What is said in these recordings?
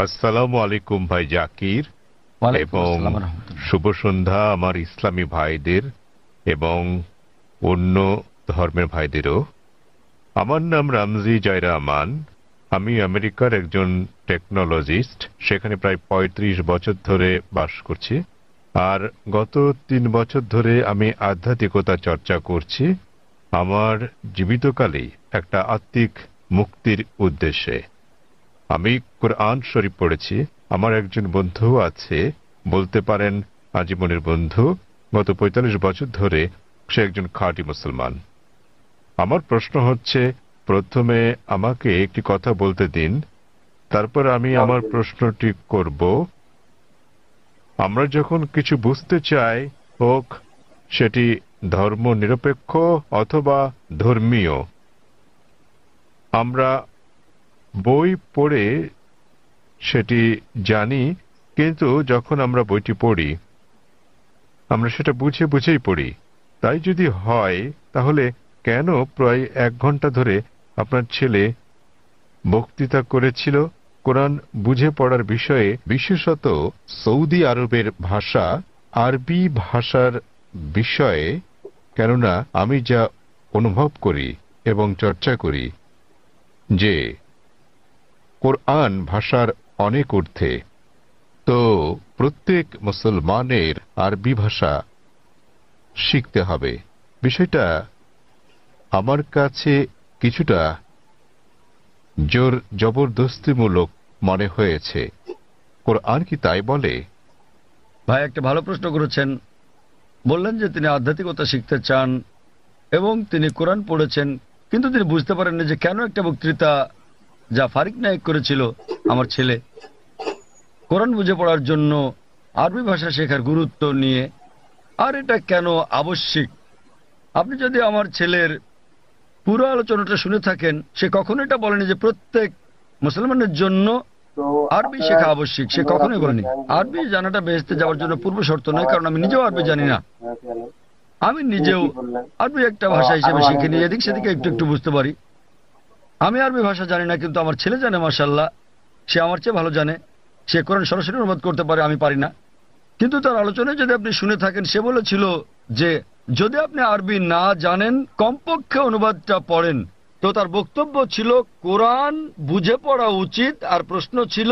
আসসালামু আলাইকুম ভাই জাকির, এবং শুভ সন্ধ্যা আমার ইসলামী ভাইদের এবং অন্য ধর্মের ভাইদেরও। আমার নাম রামজি জায়রা আমান। আমি আমেরিকার একজন টেকনোলজিস্ট, সেখানে প্রায় ৩৫ বছর ধরে বাস করছি। আর গত ৩ বছর ধরে আমি আধ্যাত্মিকতা চর্চা করছি আমার জীবিতকালেই একটা আত্মিক মুক্তির উদ্দেশ্যে। আমি কোরআন শরীফ পড়েছি। আমার একজন বন্ধু আছে, বলতে পারেন আজীবনের বন্ধু। গত ৪৫ বছর ধরে সে একজন খাঁটি মুসলমান। আমার প্রশ্ন হচ্ছে, প্রথমে আমাকে একটি কথা বলতে দিন, তারপর আমি আমার প্রশ্নটি করব। আমরা যখন কিছু বুঝতে চাই, হোক সেটি ধর্ম নিরপেক্ষ অথবা ধর্মীয়, আমরা বই পড়ে সেটি জানি, কিন্তু যখন আমরা বইটি পড়ি আমরা সেটা বুঝে বুঝেই পড়ি। তাই যদি হয়, তাহলে কেন প্রায় ১ ঘন্টা ধরে আপনার ছেলে বক্তৃতা করেছিল কোরআন বুঝে পড়ার বিষয়ে, বিশেষত সৌদি আরবের ভাষা আরবি ভাষার বিষয়ে? কেননা আমি যা অনুভব করি এবং চর্চা করি যে কোরআন ভাষার অনেক ঊর্ধ্বে, তো প্রত্যেক মুসলমানের আরবি ভাষা শিখতে হবে। বিষয়টা আমার কাছে কিছুটা জোর জবরদস্তিমূলক মনে হয়েছে। কোরআন কি তাই বলে? ভাই, একটা ভালো প্রশ্ন করেছেন। বললেন যে তিনি আধ্যাত্মিকতা শিখতে চান এবং তিনি কোরআন পড়েছেন, কিন্তু তিনি বুঝতে পারেননি যে কেন একটা বক্তৃতা যা ফারিক নায়েক করেছিল আমার ছেলে কোরআন বুঝে পড়ার জন্য আরবি ভাষা শেখার গুরুত্ব নিয়ে, আর এটা কেন আবশ্যিক। আপনি যদি আমার ছেলের পুরো আলোচনাটা শুনে থাকেন, সে কখনো এটা বলেনি যে প্রত্যেক মুসলমানের জন্য আরবি শেখা আবশ্যিক। সে কখনোই বলেনি। আরবি জানাটা বেহেশতে যাওয়ার জন্য পূর্ব শর্ত নয়, কারণ আমি নিজেও আরবি জানি না। আমি নিজেও আরবি একটা ভাষা হিসেবে শিখে নিয়ে এদিক সেদিকে একটু একটু বুঝতে পারি। আমি আরবি ভাষা জানি না, কিন্তু আমার ছেলে জানে, মাশাআল্লাহ। সে আমার চেয়ে ভালো জানে। সে কোরআন সরাসরি অনুবাদ করতে পারে, আমি পারি না। কিন্তু তার আলোচনায় যদি আপনি শুনে থাকেন, সে বলেছিল যে যদি আপনি আরবি না জানেন, কমপক্ষে অনুবাদটা পড়েন। তো তার বক্তব্য ছিল কোরআন বুঝে পড়া উচিত। আর প্রশ্ন ছিল,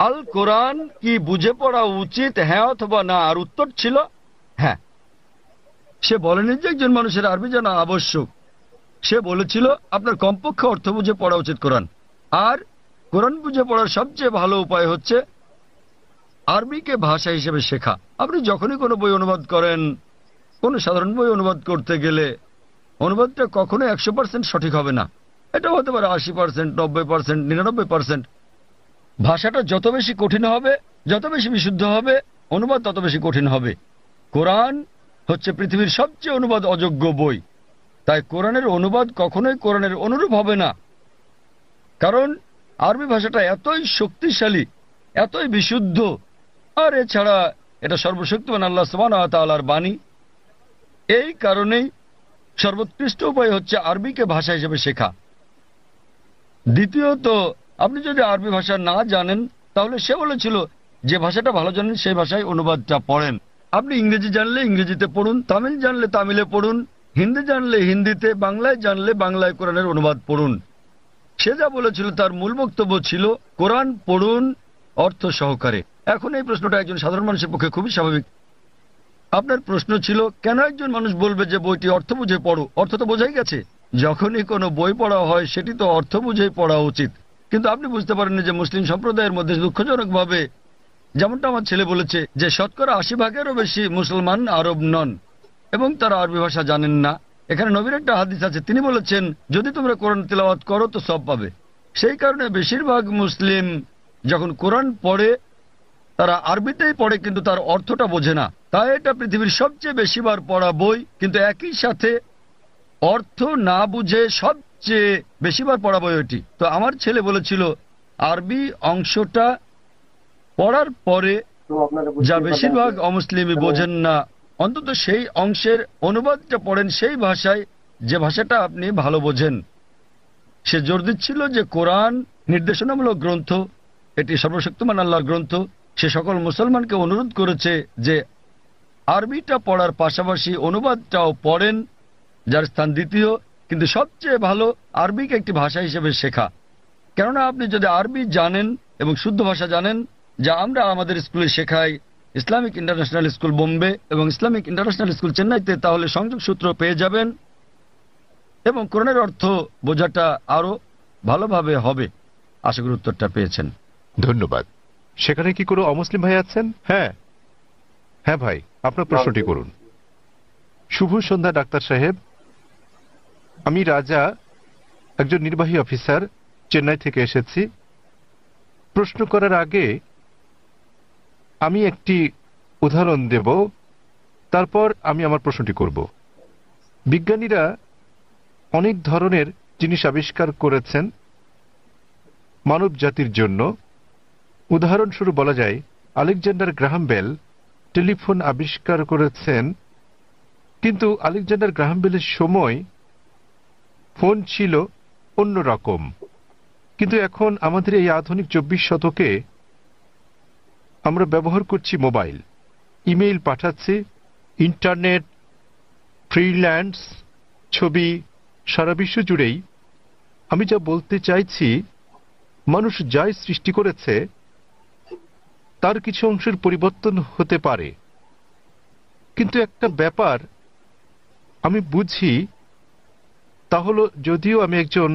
আল কোরআন কি বুঝে পড়া উচিত, হ্যাঁ অথবা না? আর উত্তর ছিল হ্যাঁ। সে বলেনি যে একজন মানুষের আরবি জানা আবশ্যক। সে বলেছিল আপনার কমপক্ষে অর্থ বুঝে পড়া উচিত কোরআন। আর কোরআন বুঝে পড়ার সবচেয়ে ভালো উপায় হচ্ছে আরবিকে ভাষা হিসেবে শেখা। আপনি যখনই কোনো বই অনুবাদ করেন, কোনো সাধারণ বই অনুবাদ করতে গেলে অনুবাদটা কখনো ১০০% সঠিক হবে না। এটা হতে পারে ৮০%, ৯০%, ৯৯%। ভাষাটা যত বেশি কঠিন হবে, যত বেশি বিশুদ্ধ হবে, অনুবাদ তত বেশি কঠিন হবে। কোরআন হচ্ছে পৃথিবীর সবচেয়ে অনুবাদ অযোগ্য বই। তাই কোরআনের অনুবাদ কখনোই কোরআনের অনুরূপ হবে না, কারণ আরবি ভাষাটা এতই শক্তিশালী, এতই বিশুদ্ধ। আর এছাড়া এটা সর্বশক্তিমান আল্লাহ সুবহানাহু ওয়া তাআলার বাণী। এই কারণেই সর্বোৎকৃষ্ট উপায় হচ্ছে আরবিকে ভাষা হিসেবে শেখা। দ্বিতীয়ত, আপনি যদি আরবি ভাষা না জানেন, তাহলে সে বলেছিল যে ভাষাটা ভালো জানেন সেই ভাষায় অনুবাদটা পড়েন। আপনি ইংরেজি জানলে ইংরেজিতে পড়ুন, তামিল জানলে তামিলে পড়ুন, হিন্দি জানলে হিন্দিতে, বাংলায় জানলে বাংলায় কোরআনের অনুবাদ পড়ুন। সে যা বলেছিল তার মূল বক্তব্য ছিল কোরআন পড়ুন অর্থ সহকারে। এখন এই প্রশ্নটা একজন সাধারণ মানুষের পক্ষে খুবই স্বাভাবিক। আপনার প্রশ্ন ছিল কেন একজন মানুষ বলবে যে বইটি অর্থ বুঝে পড়ো? অর্থ তো বোঝাই গেছে। যখনই কোনো বই পড়া হয় সেটি তো অর্থ বুঝেই পড়া উচিত। কিন্তু আপনি বুঝতে পারেননি যে মুসলিম সম্প্রদায়ের মধ্যে দুঃখজনকভাবে, যেমনটা আমার ছেলে বলেছে, যে শতকরা ৮০%-এরও বেশি মুসলমান আরব নন এবং তারা আরবি ভাষা জানেন না। এখানে নবীর একটা হাদিস আছে, তিনি বলেছেন যদি তোমরা কোরআন তেলাওয়াত করো তো সওয়াব পাবে। সেই কারণে বেশিরভাগ মুসলিম যখন কোরআন পড়ে তারা আরবিতেই পড়ে, কিন্তু তার অর্থটা বোঝে না। তাই এটা পৃথিবীর সবচেয়ে বেশিবার পড়া বই, কিন্তু একই সাথে অর্থ না বুঝে সবচেয়ে বেশিবার পড়া বই ওটি। তো আমার ছেলে বলেছিল আরবি অংশটা পড়ার পরে যা বেশিরভাগ অমুসলিমই বোঝেন না, অন্তত সেই অংশের অনুবাদটা পড়েন সেই ভাষায়, যে ভাষাটা আপনি ভালো বোঝেন। সে জোর দিচ্ছিল যে কোরআন নির্দেশনামূলক গ্রন্থ, এটি সর্বশক্তিমান আল্লাহর গ্রন্থ। সে সকল মুসলমানকে অনুরোধ করেছে যে আরবিটা পড়ার পাশাপাশি অনুবাদটাও পড়েন, যার স্থান দ্বিতীয়। কিন্তু সবচেয়ে ভালো আরবিকে একটি ভাষা হিসেবে শেখা। কেননা আপনি যদি আরবি জানেন এবং শুদ্ধ ভাষা জানেন, যা আমরা আমাদের স্কুলে শেখাই, ইসলামিক ইন্টারন্যাশনাল স্কুল বোম্বে এবং ইসলামিক ইন্টারন্যাশনাল স্কুল চেন্নাইতে, তাহলে সংযোগ সূত্র পেয়ে যাবেন এবং কোরআনের অর্থ বোঝাটা আরো ভালোভাবে হবে। আশা করি উত্তরটা পেয়েছেন। ধন্যবাদ। সেখানে কি কোনো অমুসলিম ভাই আছেন? হ্যাঁ হ্যাঁ ভাই, আপনার প্রশ্নটি করুন। শুভ সন্ধ্যা ডাক্তার সাহেব, আমি রাজা, একজন নির্বাহী অফিসার, চেন্নাই থেকে এসেছি। প্রশ্ন করার আগে আমি একটি উদাহরণ দেব, তারপর আমি আমার প্রশ্নটি করব। বিজ্ঞানীরা অনেক ধরনের জিনিস আবিষ্কার করেছেন মানব জাতির জন্য। উদাহরণস্বরূপ বলা যায়, আলেকজান্ডার গ্রাহাম বেল টেলিফোন আবিষ্কার করেছেন, কিন্তু আলেকজান্ডার গ্রাহাম বেলের সময় ফোন ছিল অন্য রকম। কিন্তু এখন আমাদের এই আধুনিক 24 শতকে আমরা ব্যবহার করছি মোবাইল, ইমেইল পাঠাচ্ছি, ইন্টারনেট, ফ্রিল্যান্স, ছবি, সারা বিশ্ব জুড়েই। আমি যা বলতে চাইছি, মানুষ যাই সৃষ্টি করেছে তার কিছু অংশের পরিবর্তন হতে পারে, কিন্তু একটা ব্যাপার আমি বুঝি, তা হলো যদিও আমি একজন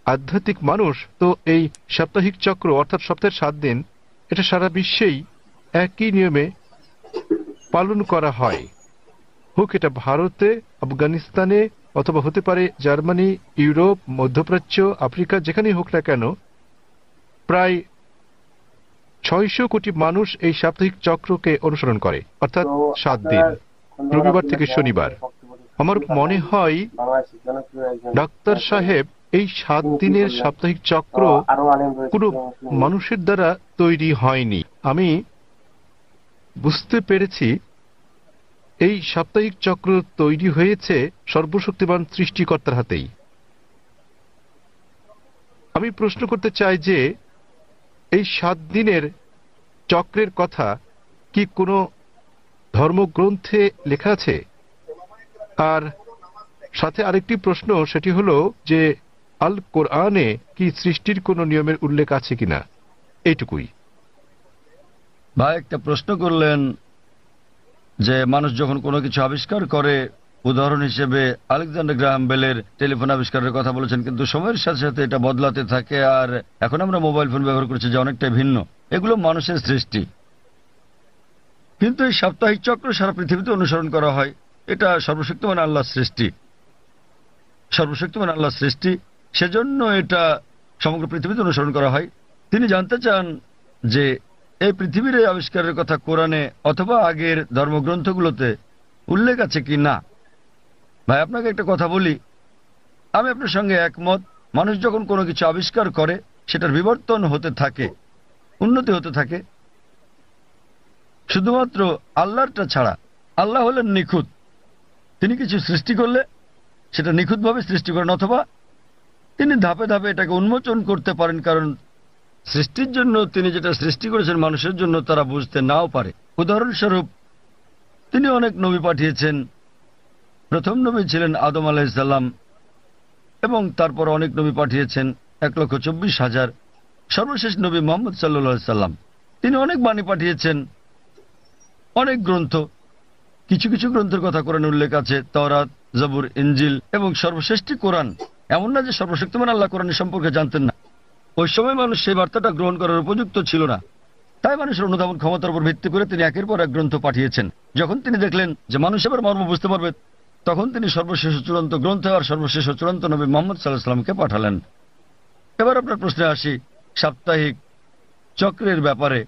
আধ্যাত্মিক মানুষ, তো এই সাপ্তাহিক চক্র অর্থাৎ সপ্তাহের 7 দিন, এটা সারা বিশ্বেই একই নিয়মে পালন করা হয়। হোক এটা ভারতে, আফগানিস্তানে, অথবা হতে পারে জার্মানি, ইউরোপ, মধ্যপ্রাচ্য, আফ্রিকা, যেখানেই হোক না কেন, প্রায় 600 কোটি মানুষ এই সাপ্তাহিক চক্রকে অনুসরণ করে, অর্থাৎ 7 দিন, রবিবার থেকে শনিবার। আমার মনে হয় ডাক্তার সাহেব, এই 7 দিনের সাপ্তাহিক চক্র কোনো মানুষের দ্বারা তৈরি হয়নি। আমি বুঝতে পেরেছি এই সাপ্তাহিক চক্র তৈরি হয়েছে সর্বশক্তিমান সৃষ্টিকর্তার হাতেই। আমি প্রশ্ন করতে চাই যে এই 7 দিনের চক্রের কথা কি কোনো ধর্মগ্রন্থে লেখা আছে? আর সাথে আরেকটি প্রশ্ন, সেটি হলো যে আল কোরআনে কি সৃষ্টির কোনো নিয়মের উল্লেখ আছে কিনা? এইটুকুই। ভাই একটা প্রশ্ন করলেন যে মানুষ যখন কোনো কিছু আবিষ্কার করে, উদাহরণ হিসেবে আলেকজান্ডার গ্রাহাম বেলের টেলিফোন আবিষ্কারের কথা বলেছেন, কিন্তু সময়ের সাথে সাথে এটা বদলাতে থাকে, আর এখন আমরা মোবাইল ফোন ব্যবহার করছি যা অনেকটাই ভিন্ন। এগুলো মানুষের সৃষ্টি। কিন্তু এই সাপ্তাহিক চক্র সারা পৃথিবীতে অনুসরণ করা হয়। এটা সর্বশক্তিমান আল্লাহর সৃষ্টি, সর্বশক্তিমান আল্লাহর সৃষ্টি, সেজন্য এটা সমগ্র পৃথিবীতে অনুসরণ করা হয়। তিনি জানতে চান যে এই পৃথিবীর এই আবিষ্কারের কথা কোরআনে অথবা আগের ধর্মগ্রন্থগুলোতে উল্লেখ আছে কি না। ভাই আপনাকে একটা কথা বলি, আমি আপনার সঙ্গে একমত। মানুষ যখন কোনো কিছু আবিষ্কার করে, সেটার বিবর্তন হতে থাকে, উন্নতি হতে থাকে, শুধুমাত্র আল্লাহরটা ছাড়া। আল্লাহ হলেন নিখুঁত। তিনি কিছু সৃষ্টি করলে সেটা নিখুঁতভাবে সৃষ্টি করেন, অথবা তিনি ধাপে ধাপে এটাকে উন্মোচন করতে পারেন, কারণ সৃষ্টির জন্য তিনি যেটা সৃষ্টি করেছেন মানুষের জন্য তারা বুঝতে নাও পারে। উদাহরণস্বরূপ তিনি অনেক নবী পাঠিয়েছেন। প্রথম নবী ছিলেন আদম আলাইহিসসালাম, এবং তারপর অনেক নবী পাঠিয়েছেন, 1,24,000। সর্বশেষ নবী মুহাম্মদ সাল্লাল্লাহু আলাইহি সাল্লাম, তিনি অনেক বাণী পাঠিয়েছেন, অনেক গ্রন্থ। কিছু কিছু গ্রন্থের কথা কোরআনে উল্লেখ আছে, তাওরাত, জবুর, ইনজিল, এবং সর্বশ্রেষ্ঠ কোরআন। এমন না যে সর্বশক্তিমান আল্লাহ কোরআনের সম্পর্কে জানতেন না। ওই সময় মানুষ সেই বার্তাটা গ্রহণ করার উপযুক্ত ছিল না, তাই মানুষের অনুধাবন ক্ষমতার উপর ভিত্তি করে তিনি একের পর এক গ্রন্থ পাঠিয়েছেন। যখন তিনি দেখলেন যে মানুষ এবার মর্ম বুঝতে পারবে, তখন তিনি সর্বশেষ চূড়ান্ত গ্রন্থ আর সর্বশেষ চূড়ান্ত নবী মুহাম্মদ সাল্লাল্লাহু আলাইহি সাল্লামকে পাঠালেন। এবার আপনার প্রশ্নে আসি, সাপ্তাহিক চক্রের ব্যাপারে।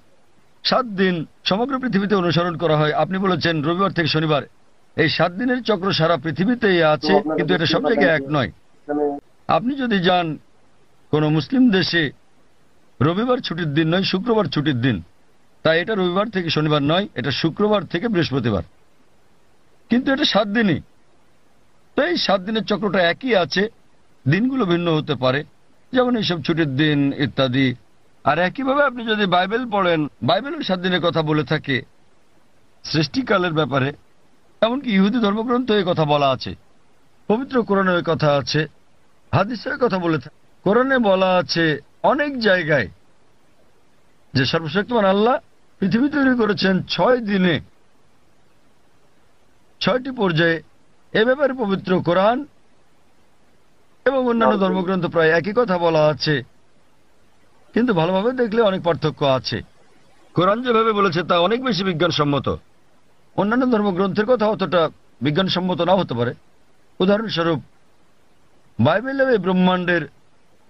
7 দিন সমগ্র পৃথিবীতে অনুসরণ করা হয়। আপনি বলেছেন রবিবার থেকে শনিবার। এই 7 দিনের চক্র সারা পৃথিবীতেই আছে, কিন্তু এটা সব জায়গায় এক নয়। আপনি যদি যান কোনো মুসলিম দেশে, রবিবার ছুটির দিন নয়, শুক্রবার ছুটির দিন। তাই এটা রবিবার থেকে শনিবার নয়, এটা শুক্রবার থেকে বৃহস্পতিবার। কিন্তু এটা 7 দিনই। তো এই 7 দিনের চক্রটা একই আছে, দিনগুলো ভিন্ন হতে পারে। যেমন এইসব ছুটির দিন ইত্যাদি। আর একইভাবে আপনি যদি বাইবেল পড়েন, বাইবেলও 7 দিনের কথা বলে থাকে সৃষ্টিকালের ব্যাপারে। এমনকি ইহুদি ধর্মগ্রন্থ এই কথা বলা আছে, পবিত্র কোরআনে ওই কথা আছে, হাদিসের কথা বলে থাকে। কোরআনে বলা আছে অনেক জায়গায় যে সর্বশক্তিমান আল্লাহ পৃথিবী তৈরি করেছেন 6 দিনে, 6টি পর্যায়ে। এ ব্যাপারে পবিত্র কোরআন এবং অন্যান্য ধর্মগ্রন্থ প্রায় একই কথা বলা আছে, কিন্তু ভালোভাবে দেখলে অনেক পার্থক্য আছে। কোরআন যেভাবে বলেছে তা অনেক বেশি বিজ্ঞানসম্মত, অন্যান্য ধর্মগ্রন্থের কথা অতটা বিজ্ঞানসম্মত নাও হতে পারে। উদাহরণস্বরূপ বাইবেলে এই ব্রহ্মাণ্ডের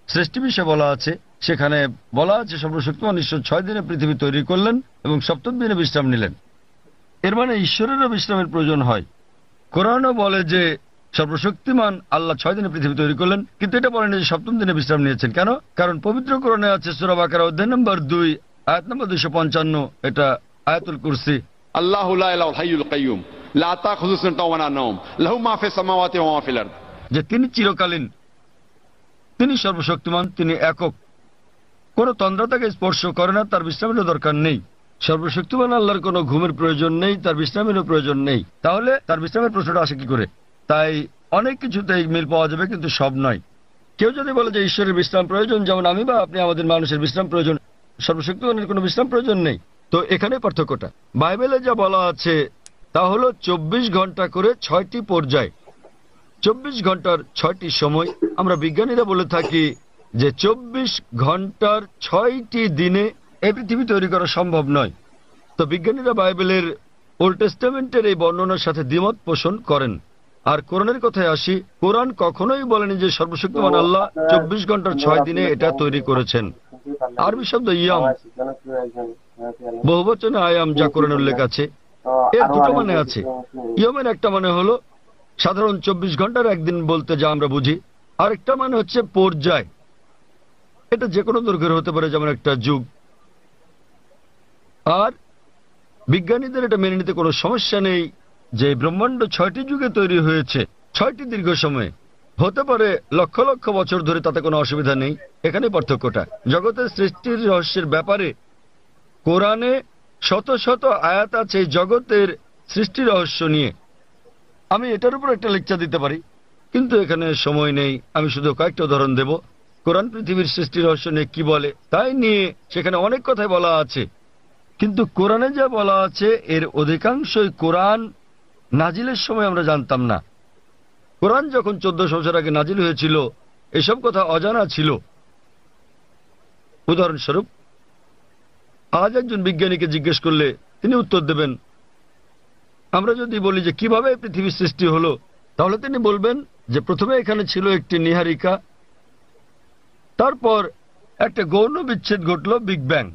সৃষ্টি বিষয়ে বলা আছে, সেখানে বলা আছে সর্বশক্তিমান ঈশ্বর 6 দিনে পৃথিবী তৈরি করলেন এবং 7ম দিনে বিশ্রাম নিলেন। এর মানে ঈশ্বরেরও বিশ্রামের প্রয়োজন হয়। কোরআনও বলে যে সর্বশক্তিমান আল্লাহ 6 দিনে পৃথিবী তৈরি করলেন, কিন্তু এটা বলেন যে 7ম দিনে বিশ্রাম নিয়েছেন। কেন? কারণ পবিত্র কোরআনে আছে সূরা বাকারা অধ্যায় নম্বর 2 আয়াত নম্বর 255, এটা আয়াতুল কুরসি। আল্লাহু লা ইলাহাল হাইয়ুল কাইয়্যুম লা তাখুযুহু সিনাতুন ওয়া লা নাওম লাহু মা ফিস সামাওয়াতি ওয়া মা ফিল আরদ। যে তিনি চিরকালীন, তিনি সর্বশক্তিমান, তিনি একক, কোনো তন্দ্রা তাকে স্পর্শ করে না, তার বিশ্রামেরও দরকার নেই। সর্বশক্তিমান আল্লাহর কোনো ঘুমের প্রয়োজন নেই, তার বিশ্রামেরও প্রয়োজন নেই। তাহলে তার বিশ্রামের প্রশ্নটা আসে কি করে? তাই অনেক কিছুতেই মিল পাওয়া যাবে, কিন্তু সব নয়। কেউ যদি বলে যে ঈশ্বরের বিশ্রাম প্রয়োজন, যেমন আমি বা আপনি আমাদের মানুষের বিশ্রাম প্রয়োজন, সর্বশক্তিমানের কোনো বিশ্রাম প্রয়োজন নেই, তো এখানে পার্থক্যটা। বাইবেলে যা বলা আছে তা হলো 24 ঘন্টা করে 6টি পর্যায়, 24 ঘন্টার 6টি সময়। আমরা বিজ্ঞানীরা বলে থাকি যে 24 ঘন্টার 6টি দিনে এই পৃথিবী তৈরি করা সম্ভব নয়। তো বিজ্ঞানীরা বাইবেলের ওল্ড টেস্টামেন্টের এই বর্ণনার সাথে দ্বিমত পোষণ করেন। আর কোরআনের কথায় আসি, কোরআন কখনোই বলেনি যে সর্বশক্তিমান আল্লাহ 24 ঘন্টার 6 দিনে এটা তৈরি করেছেন। আরবি শব্দ ইয়াম, বহুবচনে আয়াম, যা কোরআনে উল্লেখ আছে, এর দুটো মানে আছে। ইয়মের একটা মানে হলো সাধারণ 24 ঘন্টার একদিন বলতে যা আমরা বুঝি, আরেকটা মানে হচ্ছে পর্যায়। এটা যে কোনো দৈর্ঘ্যের হতে পারে, যেমন একটা যুগ। আর বিজ্ঞানীদের এটা মেনে নিতে কোনো সমস্যা নেই যে ব্রহ্মাণ্ড 6টি যুগে তৈরি হয়েছে, 6টি দীর্ঘ সময়ে, হতে পারে লক্ষ লক্ষ বছর ধরে, তাতে কোনো অসুবিধা নেই। এখানে পার্থক্যটা। জগতের সৃষ্টির রহস্যের ব্যাপারে কোরআনে শত শত আয়াত আছে জগতের সৃষ্টি রহস্য নিয়ে। আমি এটার উপর একটা লেকচার দিতে পারি, কিন্তু এখানে সময় নেই। আমি শুধু কয়েকটা উদাহরণ দেব। কোরআন পৃথিবীর সৃষ্টি রহস্য নিয়ে কি বলে তাই নিয়ে সেখানে অনেক কথাই বলা আছে, কিন্তু কোরআনে যা বলা আছে এর অধিকাংশই কোরআন নাজিলের সময় আমরা জানতাম না। কোরআন যখন 1400 বছর আগে নাজিল হয়েছিল, এসব কথা অজানা ছিল। উদাহরণস্বরূপ আজ একজন বিজ্ঞানীকে জিজ্ঞেস করলে তিনি উত্তর দেবেন। আমরা যদি বলি যে কিভাবে পৃথিবীর সৃষ্টি হলো, তাহলে তিনি বলবেন যে প্রথমে এখানে ছিল একটি নীহারিকা, তারপর একটা গৌণ বিচ্ছেদ ঘটল, বিগ ব্যাং,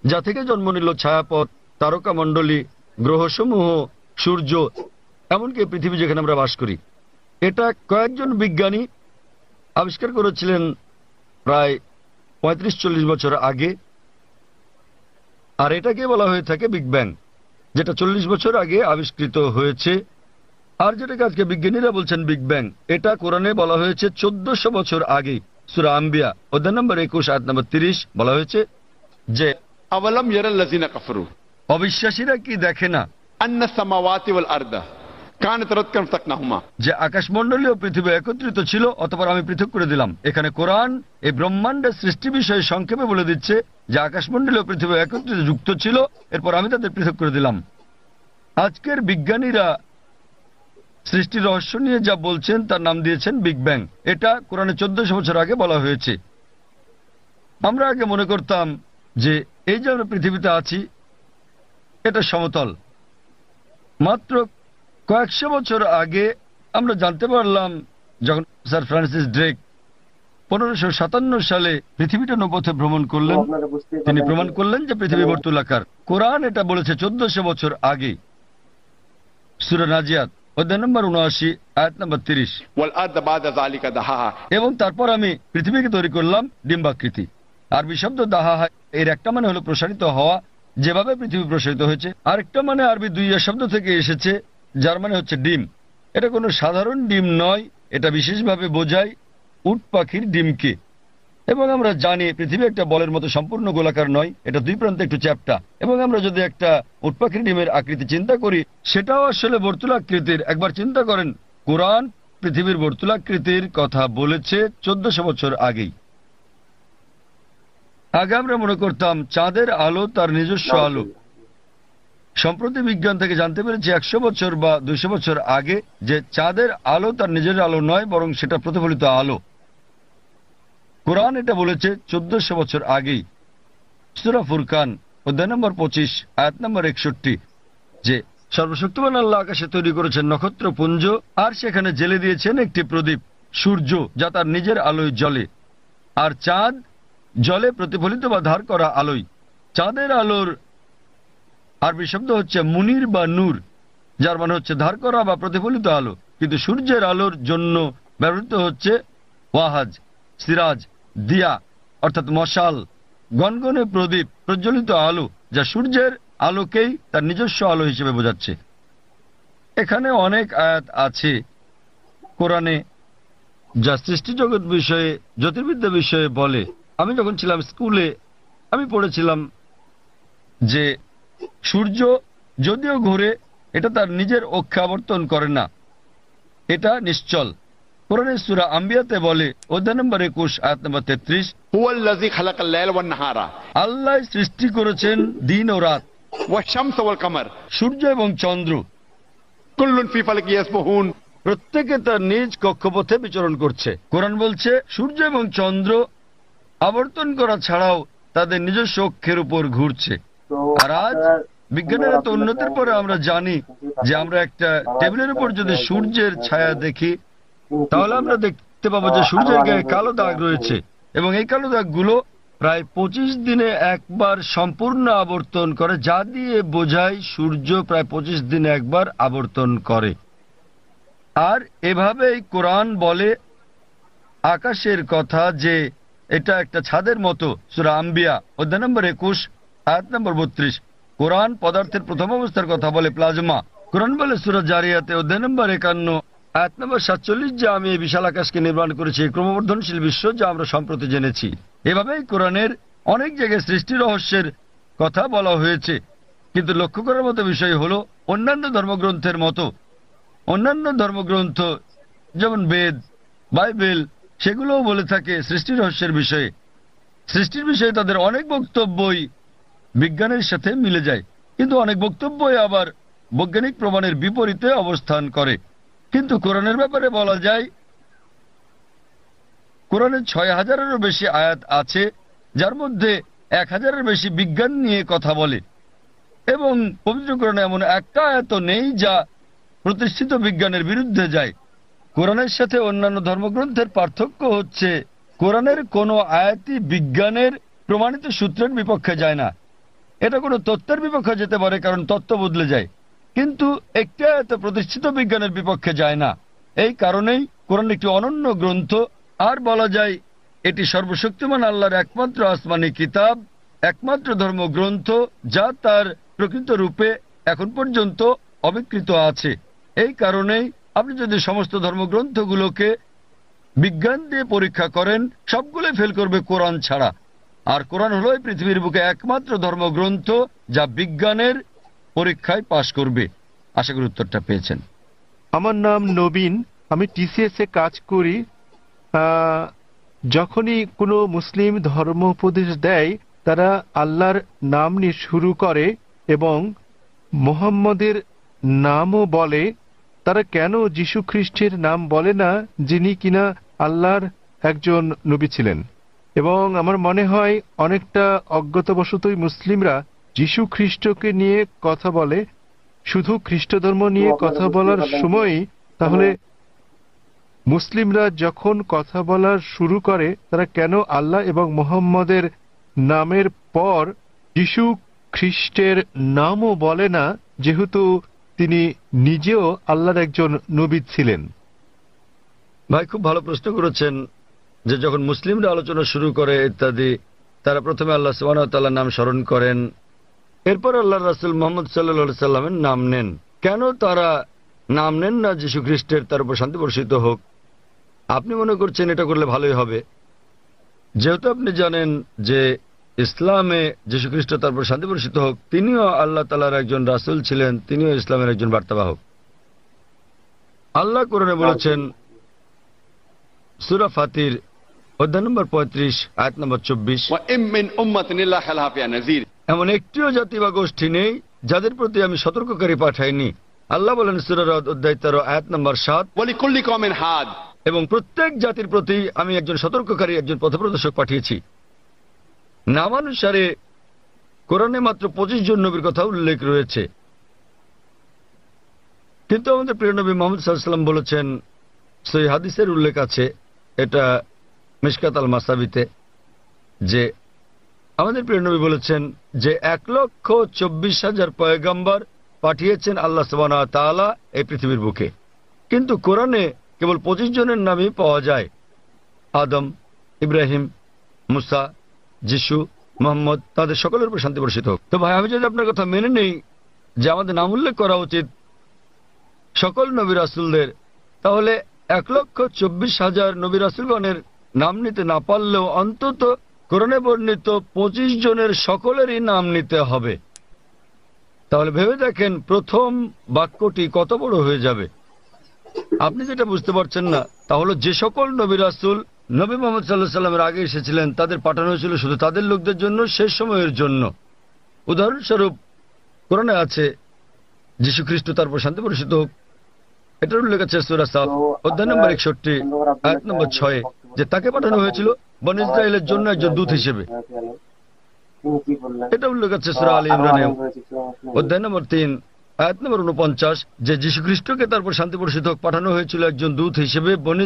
যা থেকে জন্ম নিল ছায়াপথ, তারকামণ্ডলী, গ্রহসমূহ, সূর্য, এমনকি পৃথিবী যেখানে আমরা বাস করি। এটা কয়েকজন বিজ্ঞানী আবিষ্কার করেছিলেন প্রায় 35-40 বছর আগে। আর এটাকে বলা হয়ে থাকে বিগ ব্যাং, যেটা 40 বছর আগে আবিষ্কৃত হয়েছে। আর যেটাকে আজকে বিজ্ঞানীরা বলছেন বিগ ব্যাং, এটা কোরআনে বলা হয়েছে 1400 বছর আগে। সূরা আম্বিয়া অধ্যায় নম্বর 21 আয়াত নম্বর 30 বলা হয়েছে যে আওয়ালাম ইয়ারাল্লাযিনা কাফারু, অবিশ্বাসীরা কি দেখে না আন্নাস সামাওয়াতি ওয়াল আরদা কানাত রাতকান ফাতাকনাহুমা, যে আকাশমণ্ডলী ও পৃথিবী একত্রিত ছিল, অতঃপর আমি পৃথক করে দিলাম। এখানে কোরআন এই ব্রহ্মাণ্ডের সৃষ্টি বিষয়ে সংক্ষেপে বলে দিচ্ছে যে আকাশমণ্ডলী ও পৃথিবী একত্রিত যুক্ত ছিল, এরপর আমি তাদের পৃথক করে দিলাম। আজকের বিজ্ঞানীরা সৃষ্টির রহস্য নিয়ে যা বলছেন তার নাম দিয়েছেন বিগ ব্যাং। এটা কোরআনে 1400 বছর আগে বলা হয়েছে। আমরা আগে মনে করতাম যে এই যে আমরা পৃথিবীতে আছি এটা সমতল। মাত্র কয়েকশো বছর আগে আমরা জানতে পারলাম, যখন স্যার ফ্রান্সিস ড্রেক 1557 সালে পৃথিবীটা নৌপথে ভ্রমণ করলেন, তিনি প্রমাণ করলেন যে পৃথিবী বর্তুলাকার। কোরআন এটা বলেছে 1400 বছর আগে। সূরা নাজিয়াত অধ্যায় নম্বর 79 আয়াত নম্বর 30। ওয়াল আরদা বাদা যালিকা দাহাহা, এবং তারপর আমি পৃথিবীকে তৈরি করলাম ডিম্বাকৃতি। আরবি শব্দ দাহাহা এর একটা মানে হলো প্রসারিত হওয়া, যেভাবে পৃথিবী প্রসারিত হয়েছে। আরেকটা মানে আরবি দুইয়া শব্দ থেকে এসেছে, যার মানে হচ্ছে ডিম। এটা কোনো সাধারণ ডিম নয়, এটা বিশেষভাবে বোঝায় উট পাখির ডিমকে। এবং আমরা জানি পৃথিবী একটা বলের মতো সম্পূর্ণ গোলাকার নয়, এটা দুই প্রান্তে একটু চ্যাপ্টা। এবং আমরা যদি একটা উটপাখির ডিমের আকৃতি চিন্তা করি, সেটাও আসলে বর্তুলাকৃতির। একবার চিন্তা করেন, কোরআন পৃথিবীর বর্তুলাকৃতির কথা বলেছে 1400 বছর আগেই। আগে আমরা মনে করতাম চাঁদের আলো তার নিজস্ব আলো। সম্প্রতি বিজ্ঞান থেকে জানতে পেরেছি 100 বছর বা 200 বছর আগে যে চাঁদের আলো তার নিজের আলো নয়, বরং সেটা প্রতিফলিত আলো। কোরআন এটা বলেছে 1400 বছর আগেই। সূরা ফুরকান অধ্যায় নম্বর 25 আয়াত নম্বর 61, যে সর্বশক্তিমান আল্লাহ আকাশে তৈরি করেছেন নক্ষত্রপুঞ্জ, আর সেখানে জেলে দিয়েছেন একটি প্রদীপ, সূর্য, যা তার নিজের আলোয় জ্বলে, আর চাঁদ জলে প্রতিফলিত বা ধার করা আলোয়। চাঁদের আলোর আরবি শব্দ হচ্ছে মুনির বা নূর, যার মানে হচ্ছে ধার করা বা প্রতিফলিত আলো। কিন্তু সূর্যের আলোর জন্য ব্যবহৃত হচ্ছে ওয়াহাজ, সিরাজ, দিয়া, অর্থাৎ মশাল, গনগনে প্রদীপ, প্রজ্বলিত আলো, যা সূর্যের আলোকেই তার নিজস্ব আলো হিসেবে বোঝাচ্ছে। এখানে অনেক আয়াত আছে কোরআনে যা সৃষ্টিজগৎ বিষয়ে, জ্যোতির্বিদ্যা বিষয়ে বলে। আমি যখন ছিলাম স্কুলে, আমি পড়েছিলাম যে সূর্য যদিও ঘুরে, এটা তার নিজের অক্ষে আবর্তন করে না, এটা নিশ্চল। কোরআনের সূরা আম্বিয়াতে বলে অধ্যায় নম্বর 21 আয়াত নম্বর 33, হুয়াল্লাযী খালাকাল লাইলা ওয়ান নাহারা, আল্লাহ সৃষ্টি করেছেন দিন ও রাত, ওয়াশ-শামস ওয়াল কামার, সূর্য এবং চন্দ্র, কুল্লুন ফি ফালাকি ইয়াসবাহুন, প্রত্যেকে তার নিজ কক্ষপথে বিচরণ করছে। কোরআন বলছে সূর্য এবং চন্দ্র আবর্তন করা ছাড়াও তাদের নিজস্ব অক্ষের উপর ঘুরছে। আর আজ বিজ্ঞানের এত উন্নতির পরে আমরা জানি যে আমরা একটা টেবিলের উপর যদি সূর্যের ছায়া দেখি, তাহলে আমরা দেখতে পাবো যে সূর্যের গায়ে কালো দাগ রয়েছে, এবং এই কালো দাগগুলো প্রায় 25 দিনে একবার সম্পূর্ণ আবর্তন করে, যা দিয়ে বোঝায় সূর্য প্রায় 25 দিনে একবার আবর্তন করে। আর এভাবেই কোরআন বলে আকাশের কথা যে এটা একটা ছাদের মতো। সূরা আম্বিয়া অধ্যায় নম্বর 21 আয়াত নম্বর 32। কোরআন পদার্থের প্রথম অবস্থার কথা বলে প্লাজমা। কোরআন বলে সূরা জারিয়াতে অধ্যায় নম্বর 51 আয়াত নম্বর 47 যে আমি এই বিশাল আকাশকে নির্মাণ করেছি, এই ক্রমবর্ধনশীল বিশ্ব যা আমরা সম্প্রতি জেনেছি। এভাবেই কোরআনের অনেক জায়গায় সৃষ্টি রহস্যের কথা বলা হয়েছে। কিন্তু লক্ষ্য করার মতো বিষয় হলো, অন্যান্য ধর্মগ্রন্থের মতো অন্যান্য ধর্মগ্রন্থ যেমন বেদ, বাইবেল, সেগুলোও বলে থাকে সৃষ্টি রহস্যের বিষয়ে। সৃষ্টির বিষয়ে তাদের অনেক বক্তব্যই বিজ্ঞানের সাথে মিলে যায়, কিন্তু অনেক বক্তব্যই আবার বৈজ্ঞানিক প্রমাণের বিপরীতে অবস্থান করে। কিন্তু কোরআনের ব্যাপারে বলা যায়, কোরআনের 6000-এরও বেশি আয়াত আছে, যার মধ্যে 1000-এর বেশি বিজ্ঞান নিয়ে কথা বলে। এবং পবিত্র কোরআনে এমন একটা আয়াত নেই যা প্রতিষ্ঠিত বিজ্ঞানের বিরুদ্ধে যায়। কোরআনের সাথে অন্যান্য ধর্মগ্রন্থের পার্থক্য হচ্ছে, কোরআনের কোনো আয়াতই বিজ্ঞানের প্রমাণিত সূত্রের বিপক্ষে যায় না। এটা কোনো তত্ত্বের বিপক্ষে যেতে পারে, কারণ তত্ত্ব বদলে যায়, কিন্তু একটি আয়াত প্রতিষ্ঠিত বিজ্ঞানের বিপক্ষে যায় না। এই কারণেই কোরআন একটি অনন্য গ্রন্থ। আর বলা যায় এটি সর্বশক্তিমান আল্লাহর একমাত্র আসমানি কিতাব, একমাত্র ধর্মগ্রন্থ যা তার প্রকৃত রূপে এখন পর্যন্ত অবিকৃত আছে। এই কারণেই আপনি যদি সমস্ত ধর্মগ্রন্থগুলোকে বিজ্ঞান দিয়ে পরীক্ষা করেন, সবগুলোই ফেল করবে কোরআন ছাড়া। আর কোরআন হলো এই পৃথিবীর বুকে একমাত্র ধর্মগ্রন্থ যা বিজ্ঞানের পরীক্ষায় পাশ করবে। আশা করি উত্তরটা পেয়েছেন। আমার নাম নবীন, আমি টিসিএস এ কাজ করি। যখনই কোনো মুসলিম ধর্ম উপদেশ দেয়, তারা আল্লাহর নাম নিয়ে শুরু করে এবং মুহাম্মদের নামও বলে। তারা কেন যীশু খ্রিস্টের নাম বলে না, যিনি কিনা আল্লাহর একজন নবী ছিলেন? এবং আমার মনে হয় অনেকটা অজ্ঞতাবশতই মুসলিমরা যীশু খ্রিস্টকে নিয়ে কথা বলে, শুধু খ্রিস্ট ধর্ম নিয়ে কথা বলার সময়ই। তাহলে মুসলিমরা যখন কথা বলা শুরু করে, তারা কেন আল্লাহ এবং মুহাম্মদের নামের পর যীশু খ্রিস্টের নামও বলে না, যেহেতু তিনি নিজেও আল্লাহর একজন নবী ছিলেন? ভাই, খুব ভালো প্রশ্ন করেছেন যে যখন মুসলিমরা আলোচনা শুরু করে ইত্যাদি, তারা প্রথমে আল্লাহ সুবহানাহু ওয়া তাআলার নাম স্মরণ করেন, এরপর আল্লাহর রাসূল মুহাম্মদ সাল্লাল্লাহু আলাইহি সাল্লামের নাম নেন। কেন তারা নাম নেন না যীশু খ্রিস্টের, তার উপর শান্তি বর্ষিত হোক? আপনি মনে করছেন এটা করলে ভালোই হবে, যেহেতু আপনি জানেন যে ইসলামে যীশু খ্রিস্ট তারপর শান্তি বর্ষিত হোক তিনিও আল্লাহ তাআলার একজন রাসূল ছিলেন, তিনিও ইসলামের একজন বার্তাবাহক। আল্লাহ কোরআনে বলেছেন সূরা ফাতির অধ্যায় নম্বর 35 আয়াত নম্বর 24, وإن من أمة إلا خلها فيها نذير। এমন একটিও জাতি বা গোষ্ঠী নেই যাদের প্রতি আমি সতর্ককারী পাঠাইনি। আল্লাহ বলেন সূরা রাদ অধ্যায় 13 আয়াত নম্বর 7, ولكل قوم هاد। এবং প্রত্যেক জাতির প্রতি আমি একজন সতর্ককারী, একজন পথপ্রদর্শক পাঠিয়েছি। নামানুসারে কোরআনে মাত্র 25 জন নবীর কথা উল্লেখ রয়েছে, কিন্তু আমাদের প্রিয় নবী মুহাম্মদ সাল্লাল্লাহু আলাইহি ওয়াসাল্লাম বলেছেন, সহিহ হাদিসের উল্লেখ আছে, এটা মিশকাত আল মাসাবিতে, যে আমাদের প্রিয় নবী বলেছেন যে 1,24,000 পয়গম্বর পাঠিয়েছেন আল্লাহ সুবহানাহু ওয়া তাআলা এই পৃথিবীর বুকে, কিন্তু কোরআনে কেবল 25 জনের নামই পাওয়া যায়। আদম, ইব্রাহিম, মুসা, যিশু, মুহাম্মদ, তাদের সকলের উপর শান্তি বর্ষিত হোক। তো ভাই, আমি যদি আপনার কথা মেনে নেই যে আমাদের নাম উল্লেখ করা উচিত সকল নবী রাসূলদের, তাহলে 1,24,000 নবী রাসূলগণের নাম নিতে না পারলেও অন্তত কোরআনে বর্ণিত 25 জনের সকলেরই নাম নিতে হবে। তাহলে ভেবে দেখেন প্রথম বাক্যটি কত বড় হয়ে যাবে। আপনি যেটা বুঝতে পারছেন না তা হলো যে সকল নবী রাসূল নবী মুহাম্মদ সাল্লাল্লাহু আলাইহি ওয়াসাল্লামের আগে এসেছিলেন তাদের পাঠানো হয়েছিল শুধু তাদের লোকদের জন্য, শেষ সময়ের জন্য। উদাহরণস্বরূপ কোরআনে আছে যীশু খ্রিস্ট তারপর শান্তি বর্ষিত হোক, এটার উল্লেখ আছে সূরা সাফ অধ্যায় নম্বর 61 আয়াত নম্বর 6, যে তাকে পাঠানো হয়েছিল বনী ইসরাইলের জন্য একজন দূত হিসেবে। এটা উল্লেখ আছে সূরা আলী ইমরানে অধ্যায় নম্বর 3 আয়াত নম্বর 49, যে যীশু খ্রিস্টকে তারপর শান্তি বর্ষিত হোক পাঠানো হয়েছিল একজন দূত হিসেবে বনী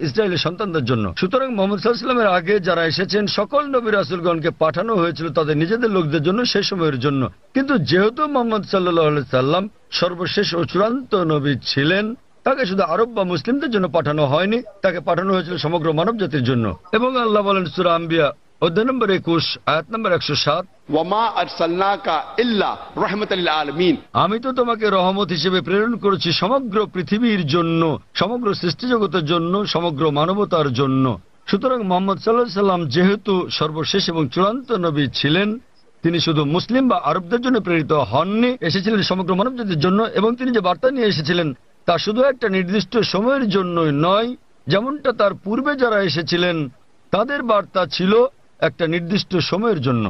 ইসরাইলের সন্তানদের জন্য। সুতরাং মুহাম্মদ সাল্লাল্লাহু আলাইহি ওয়াসাল্লামের আগে যারা এসেছেন সকল নবী রাসূলগণকে পাঠানো হয়েছিল তাদের নিজেদের লোকদের জন্য, শেষ সময়ের জন্য। কিন্তু যেহেতু মুহাম্মদ সাল্লাল্লাহু আলাইহি সাল্লাম সর্বশেষ ও চূড়ান্ত নবী ছিলেন, তাকে শুধু আরব বা মুসলিমদের জন্য পাঠানো হয়নি, তাকে পাঠানো হয়েছিল সমগ্র মানব জাতির জন্য। এবং আল্লাহ বলেন সূরা আম্বিয়া অধ্যায় নম্বর 21 আয়াত নম্বর 107, ওয়ামা আরসালনাকা ইল্লা রাহমাতাল লিল আলামিন। আমি তো তোমাকে রহমত হিসেবে প্রেরণ করেছি সমগ্র পৃথিবীর জন্য, সমগ্র সৃষ্টি জগতের জন্য, সমগ্র মানবতার জন্য। সুতরাং মুহাম্মদ সাল্লাল্লাহু আলাইহি সাল্লাম যেহেতু সর্বশেষ এবং চূড়ান্ত নবী ছিলেন, তিনি শুধু মুসলিম বা আরবদের জন্য প্রেরিত হননি, এসেছিলেন সমগ্র মানব জাতির জন্য। এবং তিনি যে বার্তা নিয়ে এসেছিলেন তা শুধু একটা নির্দিষ্ট সময়ের জন্যই নয়, যেমনটা তার পূর্বে যারা এসেছিলেন তাদের বার্তা ছিল একটা নির্দিষ্ট সময়ের জন্য।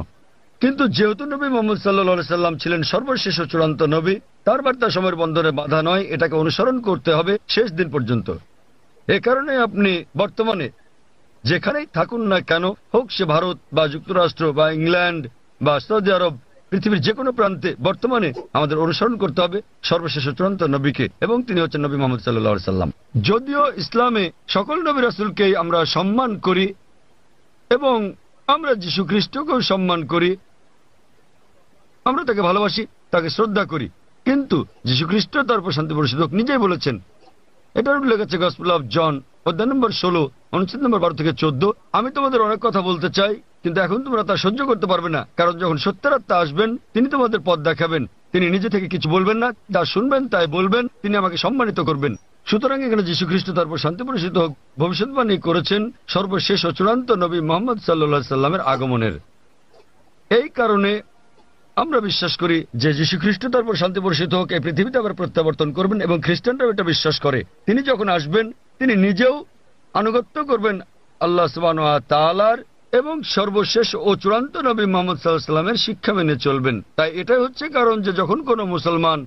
কিন্তু যেহেতু নবী মুহাম্মদ সাল্লাল্লাহু আলাইহি সাল্লাম ছিলেন সর্বশেষ ও চূড়ান্ত নবী, তার বার্তা সময়ের বন্ধনে বাধা নয়, এটাকে অনুসরণ করতে হবে শেষ দিন পর্যন্ত। এ কারণে আপনি বর্তমানে যেখানেই থাকুন না কেন, হোক সে ভারত বা যুক্তরাষ্ট্র বা ইংল্যান্ড বা সৌদি আরব, পৃথিবীর যে কোনো প্রান্তে বর্তমানে আমাদের অনুসরণ করতে হবে সর্বশেষ ও চূড়ান্ত নবীকে, এবং তিনি হচ্ছেন নবী মুহাম্মদ সাল্লাল্লাহু আলাইহি সাল্লাম। যদিও ইসলামে সকল নবী রাসূলকেই আমরা সম্মান করি এবং আমরা যীশু খ্রিস্টকেও সম্মান করি, আমরা তাকে ভালোবাসি, তাকে শ্রদ্ধা করি, কিন্তু যীশু খ্রিস্ট তারপর শান্তি বর্ষিত হোক নিজেই বলেছেন, এটার উল্লেখ আছে গসপেল অফ জন অধ্যায় নম্বর 16 অনুচ্ছেদ নম্বর 12 থেকে 14, আমি তোমাদের অনেক কথা বলতে চাই কিন্তু এখন তোমরা তা সহ্য করতে পারবে না, কারণ যখন সত্যের আত্মা আসবেন তিনি তোমাদের পথ দেখাবেন। তিনি নিজে থেকে কিছু বলবেন না, যা শুনবেন তাই বলবেন, তিনি আমাকে সম্মানিত করবেন। সুতরাং এখানে যীশু খ্রিস্ট তারপর শান্তি বর্ষিত হোক ভবিষ্যৎবাণী করেছেন সর্বশেষ ও চূড়ান্ত নবী মুহাম্মদ সাল্লাল্লাহু আলাইহি সাল্লামের আগমনের। এই কারণে আমরা বিশ্বাস করি যে যীশু খ্রিস্ট তারপর শান্তি বর্ষিত হোক এই পৃথিবীতে আবার প্রত্যাবর্তন করবেন, এবং খ্রিস্টানরাও এটা বিশ্বাস করে। তিনি যখন আসবেন তিনি নিজেও আনুগত্য করবেন আল্লাহ সুবহানাহু ওয়া তাআলার, এবং সর্বশেষ ও চূড়ান্ত নবী মুহাম্মদ সাল্লাল্লাহু আলাইহি সাল্লামের শিক্ষা মেনে চলবেন। তাই এটাই হচ্ছে কারণ যে যখন কোনো মুসলমান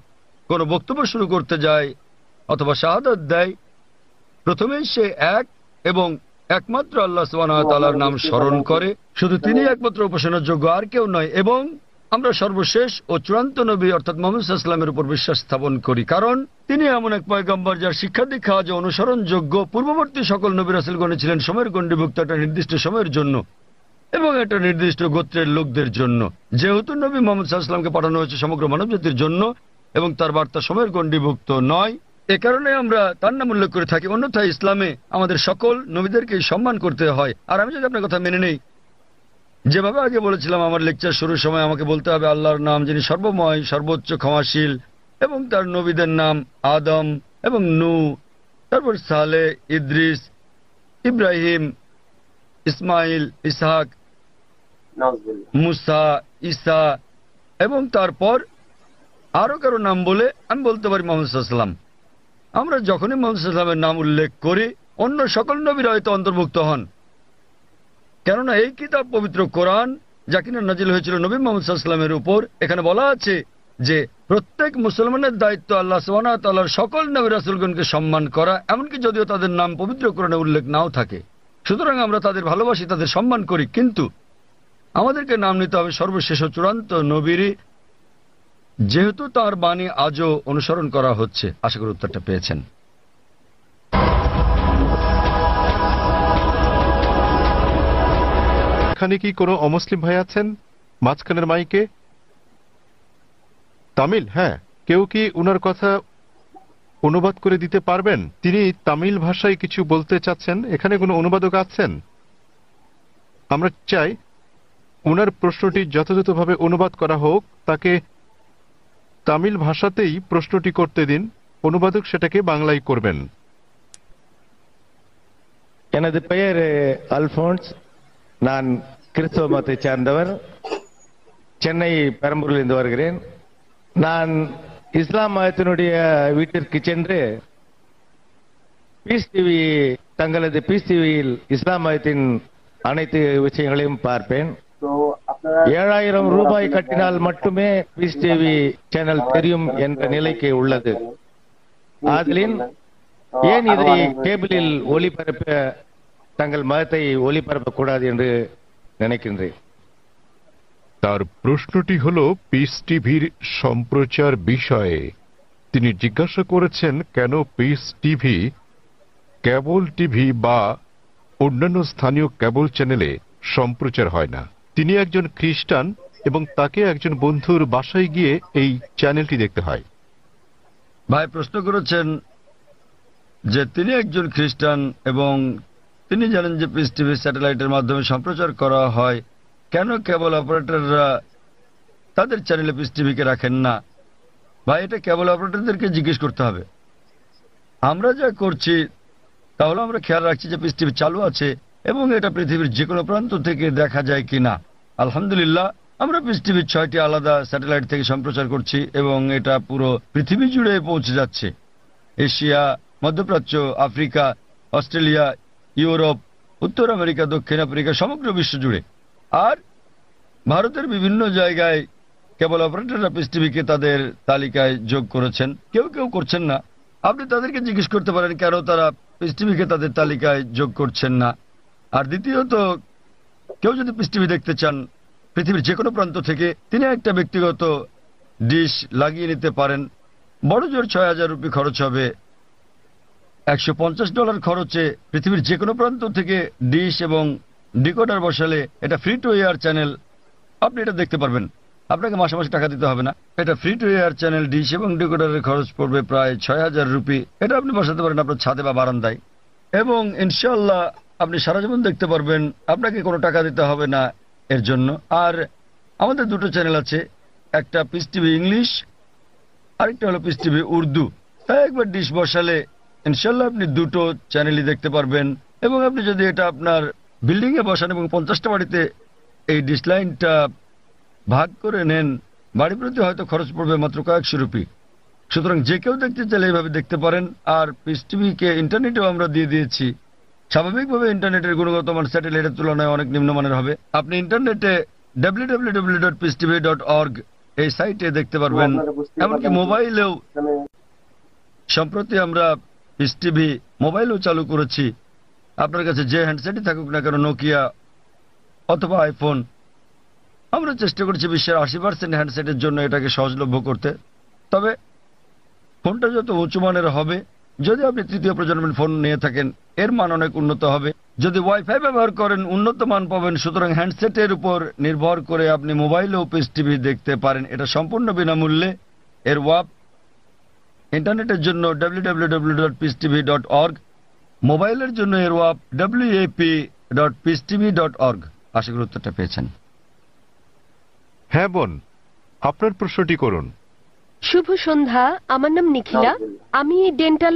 কোনো বক্তব্য শুরু করতে যায় অথবা শাহাদাত দেয়, প্রথমেই সে এক এবং একমাত্র আল্লাহ সুবহানাহু ওয়া তাআলার নাম স্মরণ করে, শুধু তিনি একমাত্র উপাসনার যোগ্য, আর কেউ নয়। এবং আমরা সর্বশেষ ও চূড়ান্ত নবী অর্থাৎ মুহাম্মদ সাল্লাল্লাহু আলাইহি ওয়াসাল্লামের উপর বিশ্বাস স্থাপন করি, কারণ তিনি এমন এক পয়গম্বর যার শিক্ষা দীক্ষা আজ অনুসরণযোগ্য। পূর্ববর্তী সকল নবী রাসূলগণ ছিলেন সময়ের গণ্ডীভুক্ত একটা নির্দিষ্ট সময়ের জন্য এবং একটা নির্দিষ্ট গোত্রের লোকদের জন্য। যেহেতু নবী মুহাম্মদ সাল্লাল্লাহু আলাইহি ওয়াসাল্লামকে পাঠানো হয়েছে সমগ্র মানবজাতির জন্য এবং তার বার্তা সময়ের গণ্ডীভুক্ত নয়, এ কারণে আমরা তার নাম উল্লেখ করে থাকি। অন্যথায় ইসলামে আমাদের সকল নবীদেরকেই সম্মান করতে হয়। আর আমি যদি আপনার কথা মেনে নেই, যেভাবে আগে বলেছিলাম আমার লেকচার শুরুর সময়, আমাকে বলতে হবে আল্লাহর নাম যিনি সর্বময়, সর্বোচ্চ, ক্ষমাশীল, এবং তার নবীদের নাম আদম এবং নূহ, তারপর সালেহ, ইদ্রিস, ইব্রাহিম, ইসমাইল, ইসহাক, মুসা, ঈসা এবং তারপর আরো কারো নাম বলে আমি বলতে পারি মুহাম্মদ সাল্লাল্লাহু আলাইহি ওয়াসাল্লাম। আমরা যখনই মুহাম্মদ সাল্লাল্লাহু আলাইহি ওয়াসাল্লামের নাম উল্লেখ করি অন্য সকল নবীরা হয়তো অন্তর্ভুক্ত হন, কেননা এই কিতাব পবিত্র কোরআন যা কিনা নাজিল হয়েছিল নবী মুহাম্মদ সাল্লাল্লাহু আলাইহি ওয়াসাল্লামের উপর, এখানে বলা আছে যে প্রত্যেক মুসলমানের দায়িত্ব আল্লাহ সুবহানাহু ওয়া তাআলার সকল নবী রাসূলগণকে সম্মান করা, এমনকি যদিও তাদের নাম পবিত্র কোরআনে উল্লেখ নাও থাকে। সুতরাং আমরা তাদের ভালোবাসি, তাদের সম্মান করি, কিন্তু আমাদেরকে নাম নিতে হবে সর্বশেষ ও চূড়ান্ত নবীরই, যেহেতু তার বাণী আজও অনুসরণ করা হচ্ছে। আশা করি উত্তরটা পেয়েছেন। এখানে কি কোনো অমুসলিম ভাই আছেন মাঝখানের মাইকে? তামিল? হ্যাঁ, কেউ কি উনার কথা অনুবাদ করে দিতে পারবেন? তিনি তামিল ভাষায় কিছু বলতে চাচ্ছেন। এখানে কোনো অনুবাদক আছেন? আমরা চাই উনার প্রশ্নটি যথাযথভাবে অনুবাদ করা হোক, তাকে তামিল ভাষাতেই প্রশ্নটি করতে দিন, অনুবাদক সেটাকে বাংলায় করবেন। எனது பெயர் அல்போன்ஸ். நான் கிறிஸ்தவ மதத்தை சார்ந்தவர். சென்னை பெரம்பூரிலிருந்து வருகிறேன். நான் இஸ்லாம் மதத்தினுடைய வீட்டிற்கு சென்று பீஸ் டிவி, தங்களது பீஸ் டிவியில் இஸ்லாம் மதத்தின் அனைத்து விஷயங்களையும் பார்ப்பேன். 7000 ரூபாய் கட்டினால் மட்டுமே பீஸ் டிவி சேனல் தெரியும் என்ற நிலைக்கு உள்ளது. ஆதலின் ஏன் இதை கேபிளில் ஒளிபரப்ப தங்கள் மதத்தை ஒளிபரப்பக்கூடாது என்று நினைக்கின்றேன். তার প্রশ্নটি হল পিস টিভির সম্প্রচার বিষয়ে। তিনি জিজ্ঞাসা করেছেন কেন পিস টিভি, কেবল টিভি বা অন্যান্য স্থানীয় কেবল চ্যানেলে সম্প্রচার হয় না। তিনি একজন খ্রিস্টান এবং তাকে একজন বন্ধুর বাসায় গিয়ে এই চ্যানেলটি দেখতে হয়। ভাই প্রশ্ন করেছেন যে তিনি একজন খ্রিস্টান এবং তিনি জানেন যে পিস টিভি স্যাটেলাইটের মাধ্যমে সম্প্রচার করা হয়, কেন কেবল অপারেটররা তাদের চ্যানেলে পিস টিভিকে রাখেন না? ভাই এটা কেবল অপারেটরদেরকে জিজ্ঞেস করতে হবে। আমরা যা করছি তাহলে আমরা খেয়াল রাখছি যে পিস টিভি চালু আছে এবং এটা পৃথিবীর যে কোনো প্রান্ত থেকে দেখা যায় কিনা। আলহামদুলিল্লাহ আমরা পিস টিভির 6টি আলাদা স্যাটেলাইট থেকে সম্প্রচার করছি এবং এটা পুরো পৃথিবী জুড়ে পৌঁছে যাচ্ছে। এশিয়া, মধ্যপ্রাচ্য, আফ্রিকা, অস্ট্রেলিয়া, ইউরোপ, উত্তর আমেরিকা, দক্ষিণ আফ্রিকা, সমগ্র বিশ্ব জুড়ে। আর ভারতের বিভিন্ন জায়গায় কেবল অপারেটররা পিস টিভিকে তাদের তালিকায় যোগ করেছেন, কেউ কেউ করছেন না। আপনি তাদেরকে জিজ্ঞেস করতে পারেন কেন তারা পিস টিভিকে তাদের তালিকায় যোগ করছেন না। আর দ্বিতীয়ত, কেউ যদি পিস টিভি দেখতে চান পৃথিবীর যে কোনো প্রান্ত থেকে, তিনি একটা ব্যক্তিগত ডিশ লাগিয়ে নিতে পারেন। বড় জোর 6000 রুপি খরচ হবে। $150 খরচে পৃথিবীর যে কোনো প্রান্ত থেকে ডিশ এবং ডিকোডার বসালে এটা ফ্রি টু এয়ার চ্যানেল, আপনি এটা দেখতে পারবেন। আপনাকে মাসে মাসে টাকা দিতে হবে না। এটা free to air channel, dish এবং ডিকোডারের খরচ পড়বে প্রায় 6000 রুপি। এটা আপনি বসাতে পারেন আপনার ছাদে বা বারান্দায় এবং ইনশাআল্লাহ আপনি সারা জীবন দেখতে পারবেন। আপনাকে কোনো টাকা দিতে হবে না এর জন্য। আর আমাদের দুটো চ্যানেল আছে, একটা পিস টিভি ইংলিশ, আরেকটা হলো পিস টিভি উর্দু। তাই একবার ডিশ বসালে ইনশাআল্লাহ আপনি দুটো চ্যানেলই দেখতে পারবেন। এবং আপনি যদি এটা আপনার বিল্ডিংয়ে বসান এবং 50টা বাড়িতে এই ডিশ লাইনটা ভাগ করে নেন, বাড়ি প্রতি হয়তো খরচ পড়বে মাত্র কয়েকশো রুপি। সুতরাং যে কেউ দেখতে চাইলে এইভাবে দেখতে পারেন। আর পিস টিভিকে ইন্টারনেটেও আমরা দিয়ে দিয়েছি। স্বাভাবিকভাবে ইন্টারনেটের গুণগত মান স্যাটেলাইটের তুলনায় অনেক নিম্নমানের হবে। আপনি ইন্টারনেটে www.peacetv.org এই সাইটে দেখতে পারবেন। এমনকি মোবাইলেও সম্প্রতি আমরা পিস টিভি মোবাইলেও চালু করেছি। আপনার কাছে যে হ্যান্ডসেটই থাকুক না কেন, নোকিয়া অথবা আইফোন, আমরা চেষ্টা করছি বিশ্বের 80% হ্যান্ডসেটের জন্য এটাকে সহজলভ্য করতে। তবে ফোনটা যত উঁচু মানের হবে, যদি আপনি তৃতীয় প্রজন্মের ফোন নিয়ে থাকেন এর মান অনেক উন্নত হবে। যদি ওয়াইফাই ব্যবহার করেন উন্নত মান পাবেন। সুতরাং হ্যান্ডসেটের উপর নির্ভর করে আপনি মোবাইলেও পিস টিভি দেখতে পারেন। এটা সম্পূর্ণ বিনামূল্যে। এর ওয়াপ ইন্টারনেটের জন্য www.peacetv.org, মোবাইলের জন্য এর ওয়াপ wap.peacetv.org। আশা করি উত্তরটা পেয়েছেন। হ্যাঁ বোন, আপনার প্রশ্নটি করুন। শুভ সন্ধ্যা, আমার নাম নিখিলা। আমি ডেন্টাল